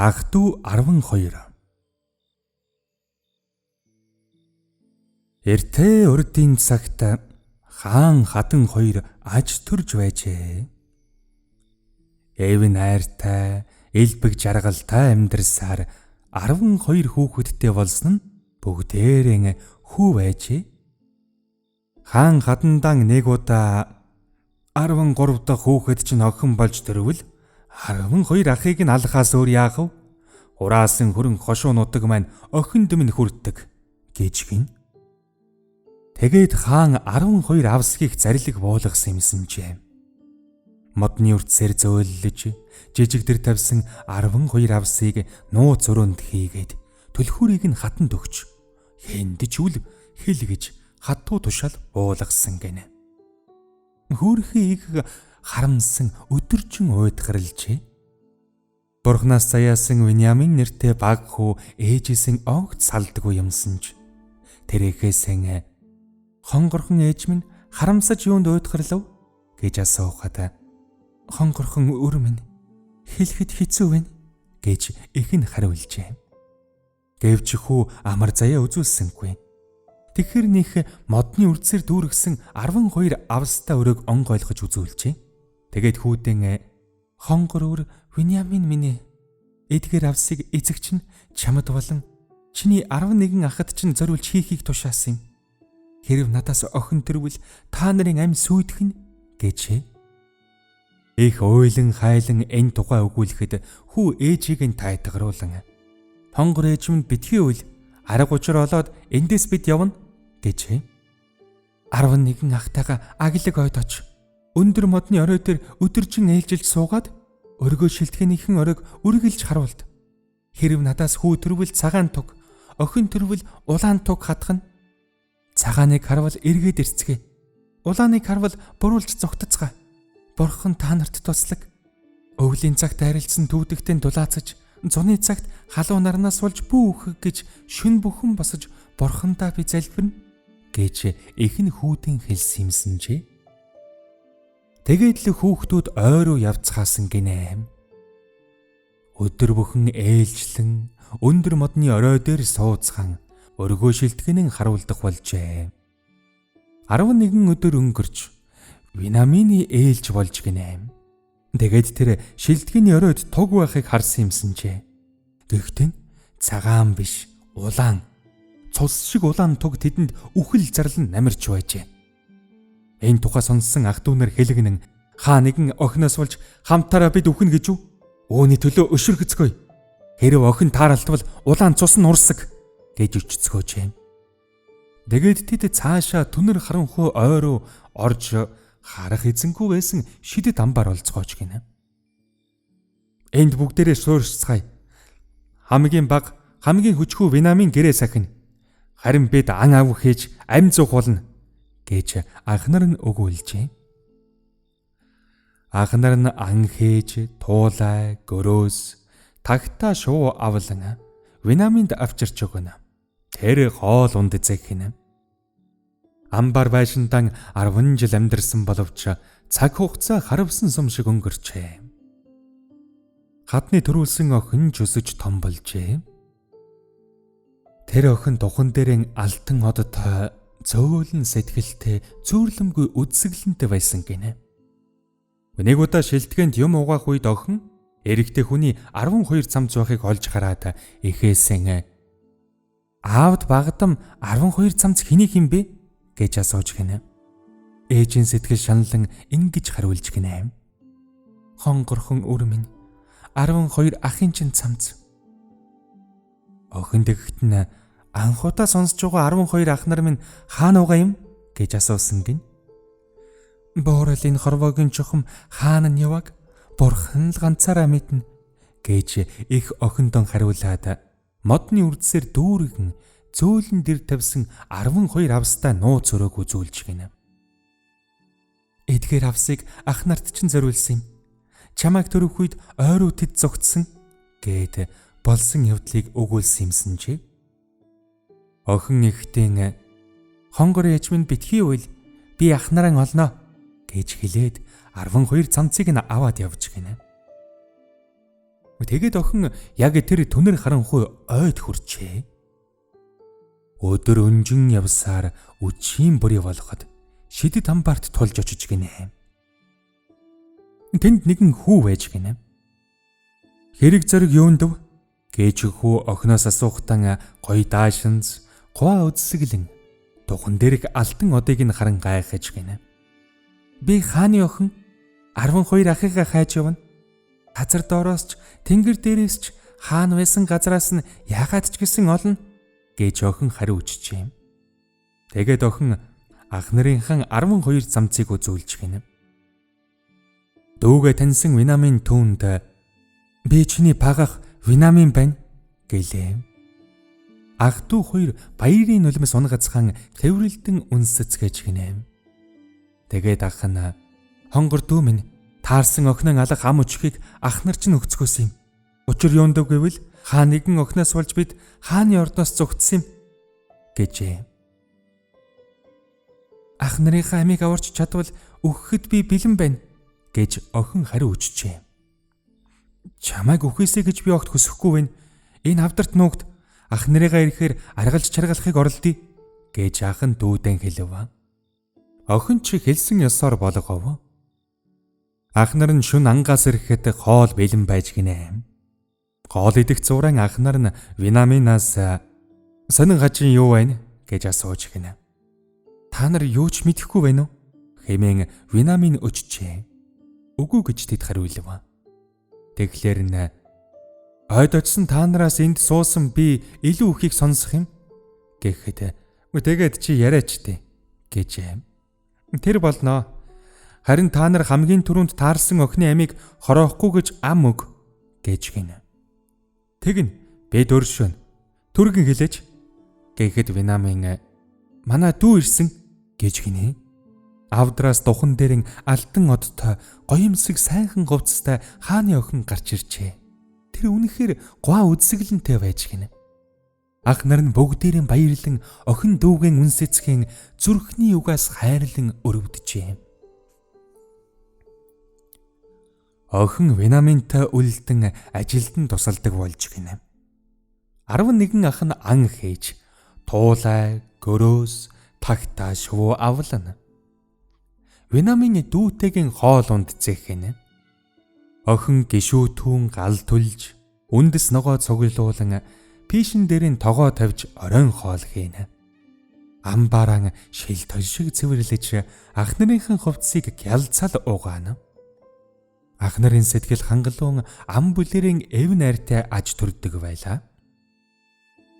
Ах トゥ 12. Эртээ урдын цагт хаан хатан хоёр аж төрж байжээ. Эв найртай, элбэг жаргалтай амьдрсаар 12 хүүхэдтэй болсон нь бүгдээрээ хүү байжээ. Хаан хатандан нэг удаа 13 дахь хүүхэд чинь охин болж төрвөл 12 ахыг нь алхаас өөр яах вэ? Хураасан хөрөн хошуунуудыг маань охинд минь хүрдэг гэж гин. Тэгээд хаан 12 авсгийг зарлиг буулгасан юмсанжээ. Модны үрдсээр зөөллөж, жижигдэр тавьсан 12 авсыг нууц өрөөнд хийгээд төлхүүрийг нь хатанд өгч, хэндэж үл хэлгэж хатуу тушаал буулгасан гинэ. Хүүрхийг харамсан өдөржин уйдгарлжээ. Бурхнаас заяасан Вениамин нэртэй баг хүү ээжээсээ огт салдаггүй юмсанж. Тэрээхээсээ хонгорхон ээж минь харамсаж юунд уйдгарлав гэж асуухад хонгорхон өр минь хэлэхэд хэцүү байна гэж их нь хариулжээ. Гэвч хүү амар заяа үзүүлсэнгүй. Тэгэхэр нөх модны үрдсээр дүүргсэн 12 австаа өрөөг онгойлгож үзүүлжээ. Тэгээд хүүдэн хонгор өр Вениамин минь эдгээр авсыг эзэг чинь чамд болон чиний 11 ахад чинь зориулж хийхийг тушаасан юм. Хэрв надаас охин төрвөл та нарын амь сүйдэх нь гэжээ. Их ойлон хайлан энэ тухай өгүүлэхэд хүү ээжийг нь тайтгаруулан хонгор ээж минь битгий үйл арга учир олоод эндээс бид явна гэжээ. 11 ахтайгаа аглаг ойд оч өндөр модны орой дээр өдөржин ээлжилж суугаад өргөө шилтгэнийхэн оройг үргэлж харуулд. Хэрв надаас хүү төрвөл цагаан туг, охин төрвөл улаан туг хатгана. Цагааныг харвал эргээд ирцгээ. Улааныг харвал буруулж зогтцгаа. Бурхан та нарт туслаг. Өвлийн цагт харилцсан түүдэгтэн дулаацаж, зуны цагт халуун нарнаас болж бүүх гэж шүн бүхэн босож бурхандаа би залбирна гэж ихэнх хүүдэн хэлсэн юмсанжээ. Тэгээд л хүүхдүүд ойроо явцгаасан гинэ. Өдөр бүхэн ээлжлэн өндөр модны орой дээр сууцхан өргөө шилтгэнэн харуулдах болжээ. 11 өдөр өнгөрч Вениамины ээлж болж гинэ. Тэгээд тэр шилтгэний оройд туг байхыг харсан юмсанжээ. Гэхдээ цагаан биш, улаан, цус шиг улаан туг тэдэнд үхэл зарлан намирч байжээ. Энэ тухай сонссон ах トゥ нар хэлгэнэн хаа нэгэн охиноос болж хамтаараа бид үхнэ гэж үү? Өөний төлөө өшөргөцгөөе. Хэрв охин тааралтвал улаан цус нь урсаг гэж өчцгөөжээ. Тэгээд тэд цаашаа түнэр харанхуй ойроо орж харах эзэнгүй байсан шидэт амбаар олцгооч гинэ. Энд бүгдээрээ суурьцгаая. Хамгийн баг, хамгийн хүчгүй Вениамин гэрээ сахина. Харин бид ан ав хийж амь зуух болно гэж анхнар нь өгүүлжээ. Анхнар нь ан хийж, туулай, гөрөөс, тагтаа шуу авлан Вениаминд авчирч өгнө. Тэр хоол унд зэхинэ. Амбар байшинтан 10 жил амьдарсан боловч цаг хугацаа харавсан сум шиг өнгөрчээ. Хатны төрүүлсэн охин жөсөж том болжээ. Тэр охин духан дээрэн алтан одтой цөөлөн сэтгэлтэй зөөрлөмгүй үдсгэлэнтэй байсан гинэ. Нэг удаа шилтгэнд юм угаах үед охин эрэгтэй хүний 12 цамц байхыг олж хараад эхээсэн аавд багадам 12 цамц хэнийг юм бэ гэж асууж гинэ. Ээжийн сэтгэл шаналан ингэж хариулж гинэ. Хонгорхон өр минь 12 ахын чинь цамц. Охин дэгт нь анхудаа сонсож байгаа 12 ах нар минь хаана угаа юм гэж асуусан гин. Бооролын хорвоогийн чухам хаана нь яваг бурхан л ганцаараа мэднэ гэж их охиндон хариулаад модны үрдсээр дүүргэн зөөлөн дэр тавьсан 12 австаа нууц өрөөг үзүүлж гинэ. Эдгээр авсыг ах нарт чинь зориулсан юм. Чамайг төрөх үед ойроо тэд зогтсон гэд болсон явдлыг өгүүлсэн юмсанжээ. Охин ихтэн хонгор ээж минь битгий үйл би ах нараа олноо гэж хэлээд 12 цамцыг нь аваад явж гинэ. Тэгээд охин яг тэр түнэр харанхуй ойд хүрчээ. Өдөр өнжин явсаар үчийн бүрий болгоход шидэд хамбарт тулж очиж гинэ. Тэнд нэгэн хүү байж гинэ. Хэрэг зэрэг юунд вэ гэж хүү охиноос асуухтан гоё даашинз гоо үдсэглэн тухан дэрэг алтан одыг нь харан гайхаж гинэ. Би хааны охин 12 ахыгаа хайж явна. Газар доороос ч тэнгэр дээрээс ч хаан байсан газараас нь яагаад ч гэсэн олно гэж охин хариу өчжээ. Тэгээд охин ах нарынхан 12 замцыг үзүүлж гинэ. Дүүгээ таньсан Винамын түүнд би чиний багах Винамын байна гэлээ. Ах дүү хоёр баярын нулимс унгацхан тэврэлдэн үнсэцгэж гинэ. Тэгээд ах нь хонгор дүү минь таарсан охиноо алах ам өчхийг ах нар чинь өгцгөөс юм. Учир юундав гэвэл хаа нэгэн охиноос болж бид хааны ордоос зүгтсэн юм гэжээ. Ах нарынхаа амийг аварч чадвал өгөхөд би бэлэн байна гэж охин хариу өчжээ. Чамайг үхээсэй гэж би огт хүсэхгүй байна. Энэ авдарт нуугд ах нарыгаа ирэхээр аргалж чаргалахыг оролдъё гэж ах нь дүүдэн хэлв. Охин ч хэлсэн ёсоор болгов. Ах нар нь шүн ангаас ирэхэд хоол бэлэн байж гинэ. Хоол идэх зуран ах нар нь Винаминаас сонин гажин юу байна гэж асууж гинэ. Та нар юу ч мэдэхгүй байна уу? Хэмээн Винамин өчжээ. Үгүй гэж тэд хариулв. Тэгэхээр нь ойд очсон та нараас энд суусан би илүү ихийг сонсох юм гэхэд тэгээд чи яриач дээ гэжээ. Тэр болно. Харин та нар хамгийн түрүүнд таарсан охины амийг хороохгүй гэж ам өг гэж гинэ. Тэгнь би дөршөн түргэн хэлээч гэхэд Винамин манай дүү ирсэн гэж гинэ. Авдраас духан дээрэн алтан одтой гоёмсог сайхан говцтой хааны охин гарч иржээ. Тэр үнэхээр гоо үдсэглэнтэй байж гинэ. Ах нар нь бүгдээрээ баярлан охин дүүгэн үнсэцхэн зүрхний угаас хайрлан өрөвдөжээ. Охин Винаминтай үлдэн ажилдан тусалдаг болж гинэ. 11 ах нь ан хийж, туулай, гөрөөс, тагтаа шувуу авлана. Винамины дүүтэйгийн хоол унтцэх гинэ. Охин гişүүтүүн гал түлж, үндэс ногоо цуглуулан пишин дээрийн тогоо тавьж оройн хоол хийнэ. Амбаран шил тол шиг цэвэрлэж ах нарынхан хувцсыг гялцал угаана. Ах нарын сэтгэл хангалуун ам бүлэрийн эв найртай аж төрдөг байлаа.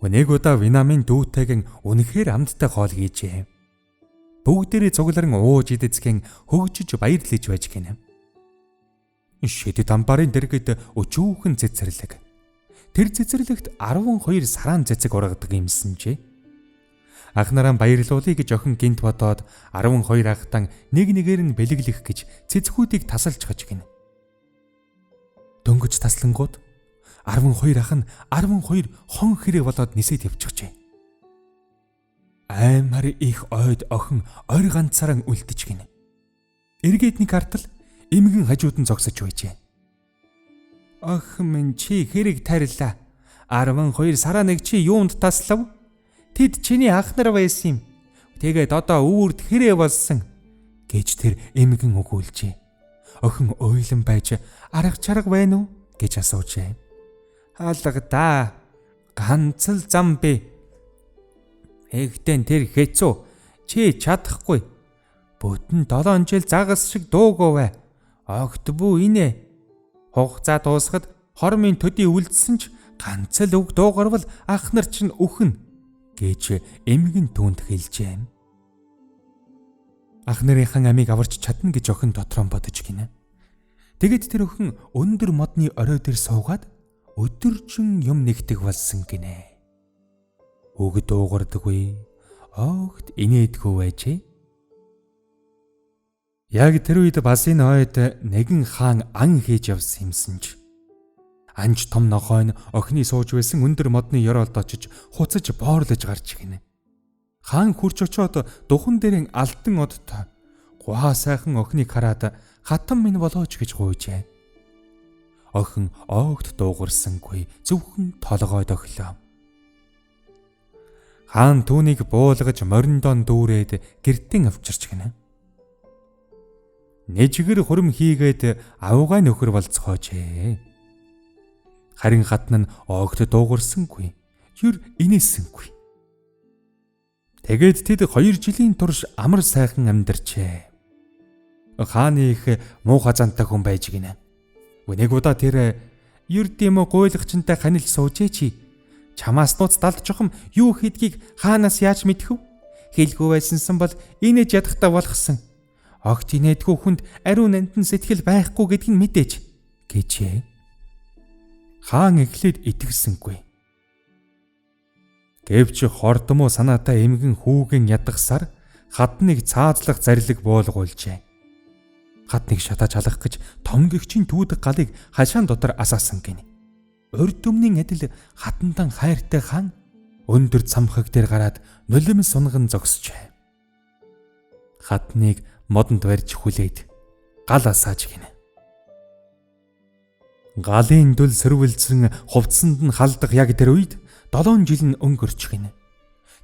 Нэг удаа Винамын дүүтэйгэн үнэхээр амттай хоол хийжээ. Бүгдээрээ цугларан ууж идэцгэн хөгжиж баярлаж байж гинэ. Шидэд амбарын дэргэд өчүүхэн цэцэрлэг. Тэр цэцэрлэгт 12 сараан цэцэг ургадаг юмсанжээ. Ах нараа баярлуулъя гэж охин гинт бодоод 12 ахтан нэг нэгээр нь бэлэглэх гэж цэцгүүдийг тасалж хаж гинэ. Дөнгөж таслангууд 12 ах нь 12 хон хэрэг болоод нисээд явчихжээ. Аймар их ойд охин ойр ганцаараа үлдэж гинэ. Эргээд нэг хартал эмгэн хажууд нь зогсож байжээ. Охин минь чи хэрэг тарилаа. 12 сараа нэг чи юунд таслав? Тэд чиний ах нар байсан юм. Тэгээд одоо үүрд хэрэг болсон гэж тэр эмгэн өгүүлжээ. Охин ойлон байж арга чарга байна уу гэж асуужээ. Хаалга да. Ганц л зам бэ. Эгтэн тэр хэцүү. Чи чадахгүй. Бүтэн 7 жил загас шиг дуугавэ. Огт бүү инэ. Хугацаа дуусахад хормын төдий үлдсэн ч ганц л үг дуугарвал ах нар чинь үхэн гэж эмгэн түүнд хэлжээ. Ах нарынхан амийг аварч чадна гэж охин дотроо бодож гинэ. Тэгэд тэр охин өндөр модны орой дээр суугаад өдөржин юм нэгтэг болсон гинэ. Үг дуугардаггүй. Огт инээдгүй байжээ. Яг тэр үед бас энэ ойд нэгэн хаан ан хийж явсан юмсанж. Анж том нохой нь охины сууж байсан өндөр модны ёроолд очиж хуцаж боорлож гарч гинэ. Хаан хурж очоод духан дээрэн алтан одтой гуаа сайхан охиныг хараад хатан минь болооч гэж гуйжээ. охин оогт дуугарсангүй зөвхөн толгойд өглөө. Хаан түүнийг буулгаж мориндон дүүрээд гэртэн авчирч гинэ. Нэжгэр хурим хийгээд авгай нөхөр болцгоожээ. Харин хатан нь оогт дуугарсангүй, юр инээсэнгүй. Тэгээд тэд 2 жилийн турш амар сайхан амьдарчээ. Хааны их муухай зантай хүн байж гинэ. Нэг удаа тэр юрдим гуйлагчтай ханилж суужээ чи. Чамаас нууц далд жохом юу хийдгийг хаанаас яаж мэдхв? Хэлгүй байсансан бол инээж ядахтаа болгосон. Огт инээдгүй хүнд ариун нандин сэтгэл байхгүй гэдг нь мэдээч гэжээ. Хаан эхлээд итгэсэнгүй. Гэвч хордмоо санаатай эмгэн хүүгэн ядахсаар хатныг цаазлах зарлиг буулгуулжээ. Хатныг шатааж алах гэж томгигчийн түүдэг галыг хашаан дотор асаасан гинэ. Урд өмнийн адил хатандан хайртай хаан өндөр цамхаг дээр гараад нулим сунган зогсжээ. Хатныг модонд барьж хүлээд гал асааж гинэ. Галын дүл сэрвэлзэн хувцсанд нь халдах яг тэр үед 7 жил нь өнгөрч гинэ.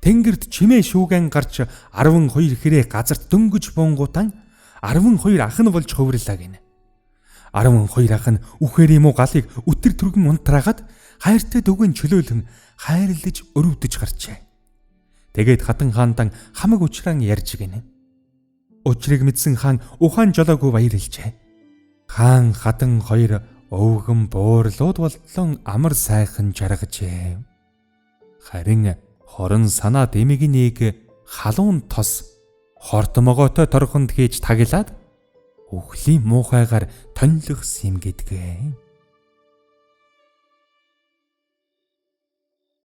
Тэнгэрд чимээ шүүгэн гарч 12 хэрэг газарт дөнгөж бунгутан 12 ах нь болж хувирлаа гинэ. 12 ах нь үхээр юм уу галыг өтөр түргэн унтраагаад хайртай дүүгэн чөлөөлөн хайрлаж өрөвдөж гарчээ. Тэгээд хатан хаандан хамаг учраан ярьж гинэ. Учрыг мэдсэн хаан ухаан жолоогүй баярлжээ. Хаан хатан 2 өвгөн буурлууд болтлон амар сайхан жаргажээ. Харин хорон санаа дэмэгнийг халуун тос хортомогоотой торхонд хийж таглаад үхлийн муухайгаар тонилгосон юм гэдгээ.